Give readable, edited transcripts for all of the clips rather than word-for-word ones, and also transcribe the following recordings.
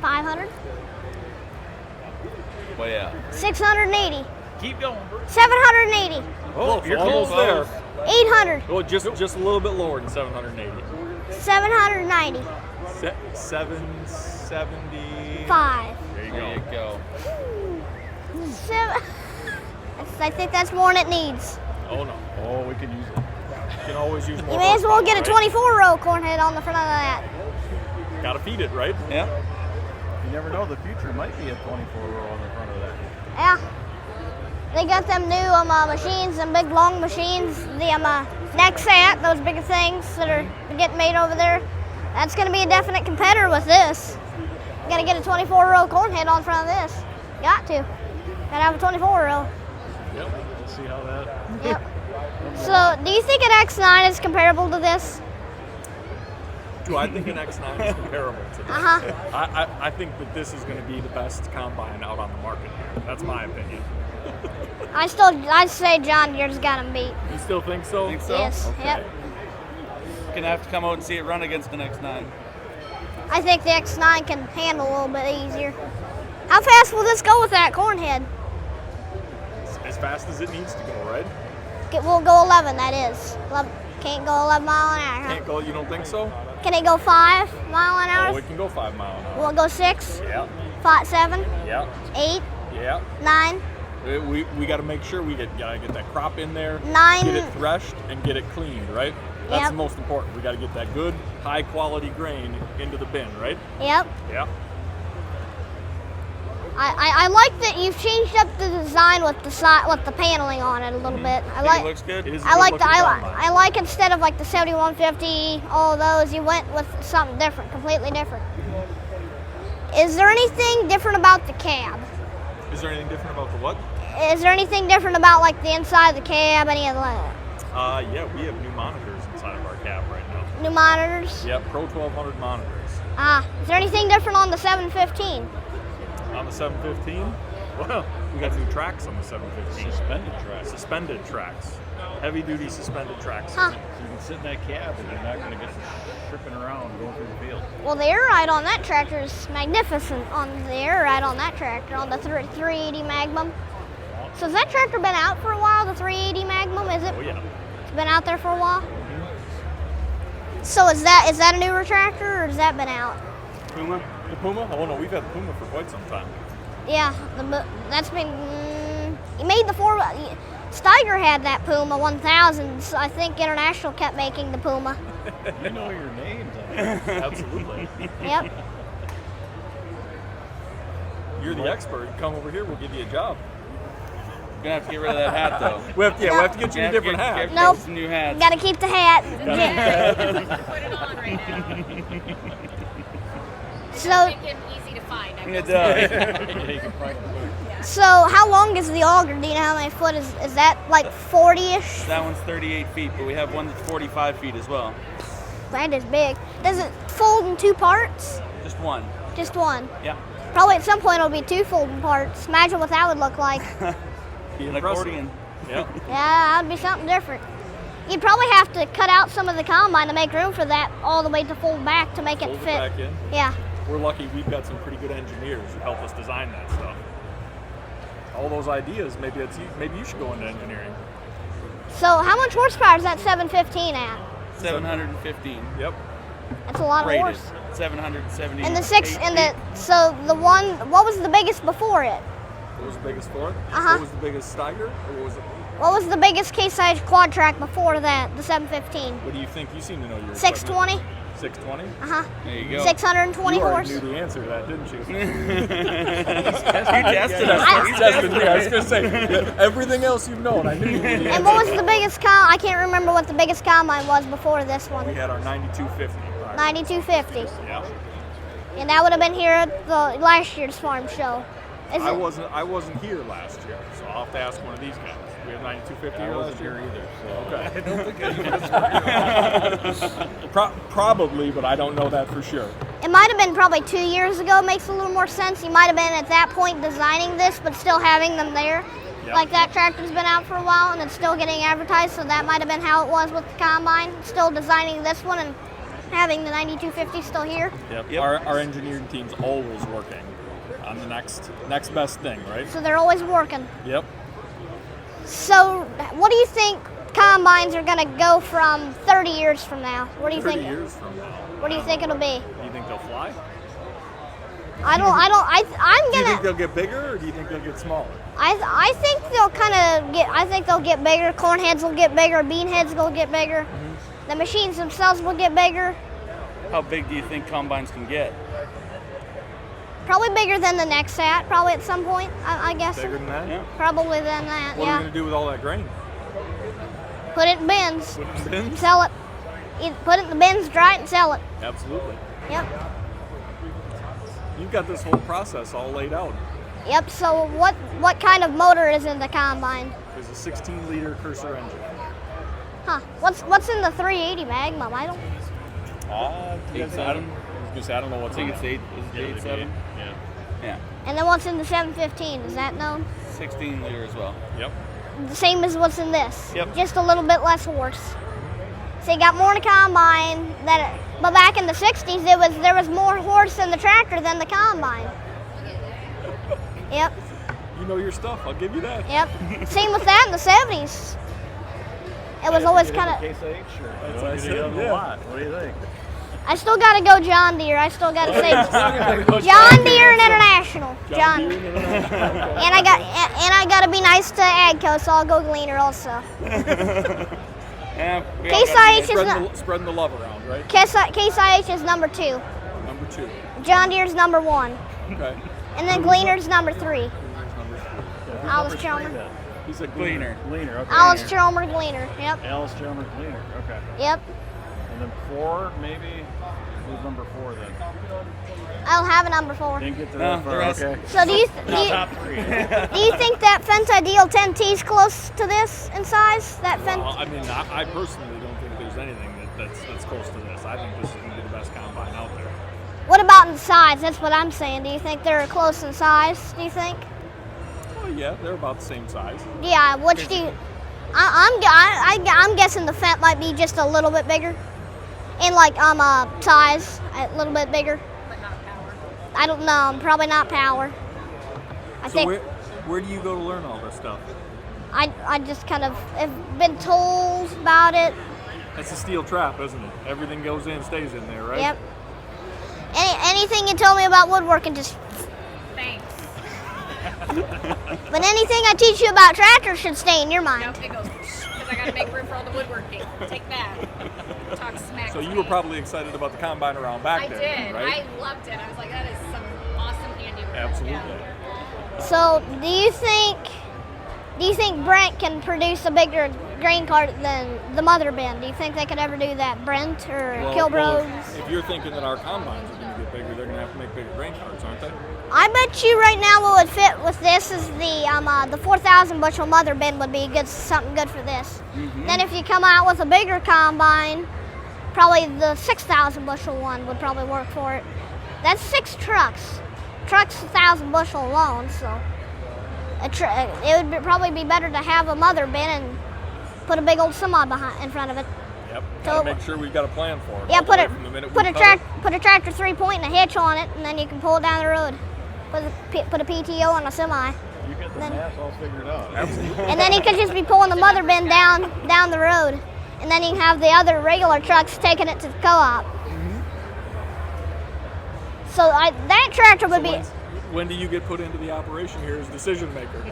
500. Well, yeah. 680. Keep going. 780. Oh, you're close there. 800. Oh, just a little bit lower than 780. 790. 770. 5. There you go. There you go. I think that's more than it needs. Oh no. Oh, we can use it. You can always use more. You may as well get a horsepower, 24-row corn head on the front of that. right? Gotta feed it, right? Yeah. You never know, the future might be a 24-row on the front of that. Yeah. They got them new machines, them big long machines, the Nexat, those big things that are getting made over there. That's going to be a definite competitor with this. You got to get a 24-row corn head on front of this. Got to. Got to have a 24-row. Yep. Let's see how that. Yep. So, do you think an X9 is comparable to this? Do I think an X9 is comparable to this? Uh-huh. I think that this is going to be the best combine out on the market. That's my opinion. I'd say John Deere's got him beat. You still think so? Think so? Yes. Okay. Yep. You're gonna have to come out and see it run against the next 9. I think the X9 can handle a little bit easier. How fast will this go with that corn head? As fast as it needs to go, right? We'll go 11, that is. Can't go 11 mile an hour, huh? Can't go. You don't think so? Can it go 5 mile an hour? Oh, it can go 5 mile an hour. Will it go 6, Yeah. 5, 7, Yeah. 8, Yeah. 9? We got to make sure we gotta get that crop in there, 9. get it threshed, and get it cleaned, right? That's Yep. the most important. We got to get that good, high quality grain into the bin, right? Yep. Yeah. I like that you've changed up the design with the paneling on it a little bit. I Think like it looks good? It is a I good like looking combine. I like instead of like the 7150, all of those, you went with something different, completely different. Is there anything different about the cab? Is there anything different about the what? Is there anything different about like the inside of the cab, any of that? Yeah, we have new monitors inside of our cab right now. New monitors? Yep, Pro 1200 monitors. Is there anything different on the 715? On the 715, well, we got new tracks on the 715. Suspended tracks. Heavy duty suspended tracks. Huh. So you can sit in that cab and you're not going to get tripping around going through the field. Well, the air ride on that tractor is magnificent. On the air ride on that tractor, on the 380 Magnum. So has that tractor been out for a while? The 380 Magnum, is it? Oh yeah. It's been out there for a while. So is that a newer tractor, or has that been out? Puma? The Puma? Oh no, we've had the Puma for quite some time. Yeah, that's been. He made the four. Steiger had that Puma 1000. So I think International kept making the Puma. You know your names. Absolutely. Yep. You're the expert. Come over here, we'll give you a job. You're gonna have to get rid of that hat though. We have to get you a You're gonna have to different get hat. Nope. some new hats. Got to keep the hat. Put it on right now. So, Make him easy to find. I It will does. You can probably so how long is the auger? Do you know how many foot is that? Like 40-ish? That one's 38 feet, but we have one that's 45 feet as well. That is big. Does it fold in 2 parts? Just one. Just one. Yeah. Probably at some point it'll be 2 folding parts. Imagine what that would look like. Be An impressive. accordion. Yep. Yeah, that would be something different. You'd probably have to cut out some of the combine to make room for that all the way to fold back to make it Fold it fit. back in. Yeah. We're lucky we've got some pretty good engineers who help us design that stuff. All those ideas, maybe you should go into engineering. So how much horsepower is that 715 at? 715. Yep. That's a lot of Rated. horse. 770. And the what was the biggest before it? What was the biggest for it? Uh-huh. What was the biggest Steiger? Or what was it? What was the biggest case-size quad track before that, the 715? What do you think? You seem to know your 620? 620? Uh-huh. There you go. 620 You already horse. knew the answer to that, didn't you? You tested us. You tested me. I was going to say, everything else you've known, I knew you knew the And answer. what was the biggest I can't remember what the biggest combine was before this We one. had our 9250. 9250. Yeah. And that would have been here at the last year's farm show. Is I it? wasn't here last year, so I'll have to ask one of these guys. We have 9250 I here wasn't last here year. either. So. Okay. I don't think probably, but I don't know that for sure. It might have been probably 2 years ago. Makes a little more sense. You might have been at that point designing this, but still having them there. Yep. Like that tractor's been out for a while and it's still getting advertised, so that might have been how it was with the combine. Still designing this one and having the 9250 still here. Yep. Yep. Our engineering team's always working on the next best thing, right? So they're always working. Yep. So what do you think combines are going to go from 30 years from now? What do you 30 think? years from now. What do you think it'll be? Do you think they'll fly? I'm Do you think gonna. they'll get bigger, or do you think they'll get smaller? I think they'll kind of get. I think they'll get bigger. Corn heads will get bigger. Bean heads will get bigger. The machines themselves will get bigger. How big do you think combines can get? Probably bigger than the Nexat. Probably at some point. I guess. Bigger than that? Yeah. Probably than that. What are yeah. we gonna do with all that grain? Put it in bins. Put it in bins? Sell it. Put it in the bins, dry it, and sell it. Absolutely. Yep. You've got this whole process all laid out. Yep. So what kind of motor is in the combine? There's a 16-liter Cursor engine. Huh? What's in the 380 Magnum? I don't. I was gonna say I don't know I what's think in it's it. 8.7. Yeah. Yeah. And then what's in the 715? Is that known? 16 liter as well. Yep. The same as what's in this. Yep. Just a little bit less horse. So you got more in the combine but back in the 60s there was more horse in the tractor than the combine. Yep. You know your stuff. I'll give you that. Yep. Same with that in the 70s. It was always kind of. Case H, or That's what what I do said, you yeah. want? What do you think? I still got to go John Deere. I still got to say John Deere and International. John. Deere and International. And I got to be nice to Agco, so I'll go Gleaner also. Yeah. we all Case got IH is Spreading the love around, right? Case IH is number 2. Number 2. John Deere's number 1. Okay. And then Gleaner's number 3. Number 3. Alice Chalmer. He's a Gleaner. Gleaner, okay. Alice Chalmer Gleaner. Yep. Alice Chalmer Gleaner, okay. Yep. And then 4, maybe? Who's number 4 then? I don't have a number 4. Didn't get to No, that the far, rest- okay. So do you Top 3. think that Fendt Ideal 10T is close to this in size? That Fendt. Well, I mean, I personally don't think there's anything that's close to this. I think this is going to be the best combine out there. What about in size? That's what I'm saying. Do you think they're close in size? Do you think? Oh yeah, they're about the same size. Yeah. Which do you? I'm guessing the Fendt might be just a little bit bigger, in like size, a little bit bigger. But not power. I don't know. Probably not power. I So think where do you go to learn all this stuff? I just kind of have been told about it. It's a steel trap, isn't it? Everything goes in, stays in there, right? Yep. Anything you told me about woodworking, just. Thanks. But anything I teach you about tractors should stay in your mind. Nope, it goes because I got to make room for all the woodworking. Take that. Talk smack. So to you me. were probably excited about the combine around back I there, did. right? I loved it. I was like, that is some awesome handiwork. Absolutely. Yeah. So, do you think Brent can produce a bigger grain cart than the Mother Bin? Do you think they could ever do that, Brent or Kilbros? If you're thinking that our combines are going to get bigger, they're going to have to make bigger grain carts, aren't they? I bet you right now what would fit with this is the 4,000 bushel Mother Bin would be something good for this. Then if you come out with a bigger combine, probably the 6,000 bushel one would probably work for it. That's 6 trucks. Truck's 1,000 bushel alone, so it would probably be better to have a Mother Bin and put a big old semi in front of it. Yep. So- Gotta make sure we've got a plan for it. Yeah, all the put way it from the minute put we a cut it. put a tractor 3-point and a hitch on it, and then you can pull it down the road. Put a PTO on a semi, You get the Then- math all figured out. Absolutely. and then you could just be pulling the Mother Bin down the road, and then you can have the other regular trucks taking it to the co-op. So that tractor would be. When do you get put into the operation here as decision maker?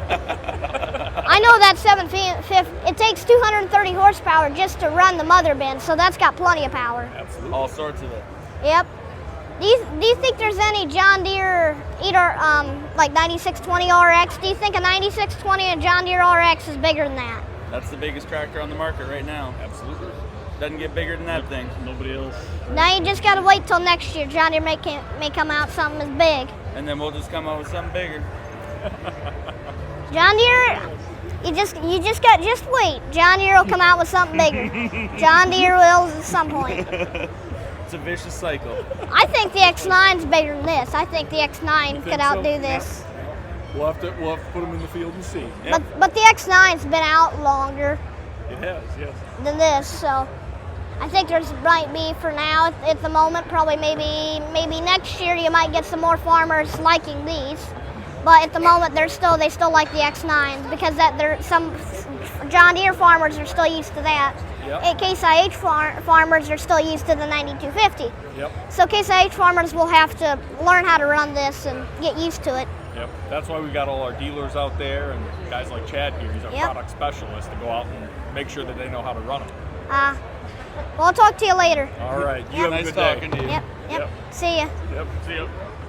I know that 750. It takes 230 horsepower just to run the Mother Bin, so that's got plenty of power. Absolutely. All sorts of it. Yep. Do you think there's any John Deere either like 9620 RX? Do you think a 9620 and John Deere RX is bigger than that? That's the biggest tractor on the market right now. Absolutely. Doesn't get bigger than that thing. Nobody else. Now you just gotta wait till next year. John Deere may come out something as big. And then we'll just come up with something bigger. John Deere, you just wait. John Deere will come out with something bigger. John Deere will at some point. It's a vicious cycle. I think the X9's bigger than this. I think the X9 think could so? outdo this. We'll have to put them in the field and see. Yeah. But the X9's been out longer It has, yes. than this, so I think there's might be for now at the moment. Probably maybe next year you might get some more farmers liking these. But at the moment they still like the X9s because some John Deere farmers are still used to that. Yep. At Case IH farmers are still used to the 9250. Yep. So Case IH farmers will have to learn how to run this and get used to it. Yep. That's why we got all our dealers out there and guys like Chad here. He's our Yep. product specialist to go out and make sure that they know how to run them. Well, I'll talk to you later. All right. You Yep. have a Nice good day. talking to you. Yep. Yep. See ya. Yep. See you.